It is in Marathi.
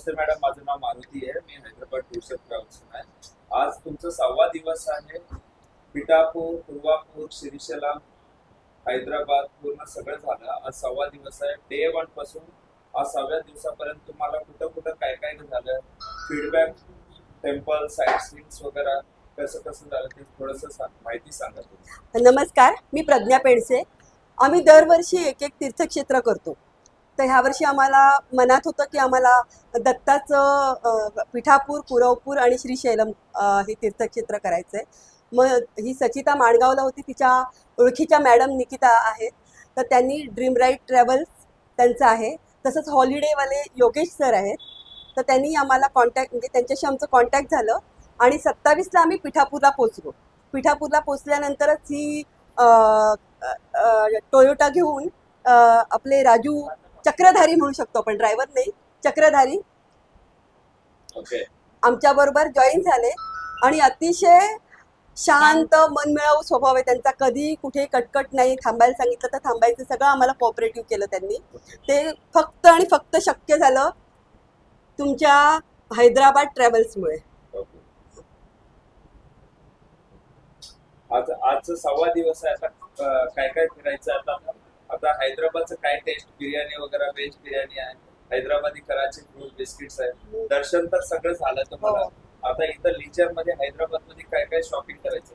नमस्ते मॅडम, माझं नाव मारुती आहे. मी हैदराबाद टूर्स अँड ट्रॅव्हल्स आहे. आज तुमचा 6वा दिवस आहे. पिठापूर, तुर्वापूर, श्रीशैलम, हैदराबाद पूर्ण सगळं झालं. आज 6वा दिवस आहे. डे 1 पासून आज 6व्या दिवसापर्यंत तुम्हाला कुठं कुठं काय काय झालं, फीडबॅक, टेम्पल, साईट सीन्स वगैरे कसं कसं झालं ते थोडंसं माहिती सांगा तुम्ही. नमस्कार, मी प्रज्ञा पेडसे. आम्ही दरवर्षी एक एक तीर्थक्षेत्र करतो. तर ह्यावर्षी आम्हाला मनात होतं की आम्हाला दत्ताचं पिठापूर, कुरवपूर आणि श्रीशैलम हे तीर्थक्षेत्र करायचं आहे. मग ही सचिता माणगावला होती, तिच्या ओळखीच्या मॅडम निकिता आहेत, तर त्यांनी ड्रीम राईड ट्रॅव्हल्स त्यांचं आहे. तसंच हॉलिडेवाले योगेश सर आहेत, तर त्यांनी आम्हाला कॉन्टॅक्ट म्हणजे त्यांच्याशी आमचं कॉन्टॅक्ट झालं आणि 27ला आम्ही पिठापूरला पोचलो. पिठापूरला पोचल्यानंतरच ही टोयोटा घेऊन आपले राजू चक्रधारी म्हणू शकतो आपण, ड्रायव्हर नाही, चक्रधारी ओके. आमच्याबरोबर जॉईन झाले आणि अतिशय शांत मनमिळावू स्वभाव आहे त्यांचा. कधी कुठे कटकट नाही. थांबायला सांगितलं तर थांबायचं, सगळं आम्हाला कोऑपरेटिव्ह केलं त्यांनी. ते फक्त आणि फक्त शक्य झालं तुमच्या हैदराबाद ट्रॅव्हल्समुळे. आजचा 6वा दिवस आहे. आता काय काय फिरायचं आता आता हैदराबादचं काय टेस्ट, बिर्याणी वगैरे, व्हेज बिर्याणी आहे, हैदराबादी कराची फ्रूट बिस्किट्स आहे. दर्शन तर सगळं झालं तुम्हाला. आता इथं लीचर मध्ये हैदराबाद मध्ये काय काय शॉपिंग करायचं.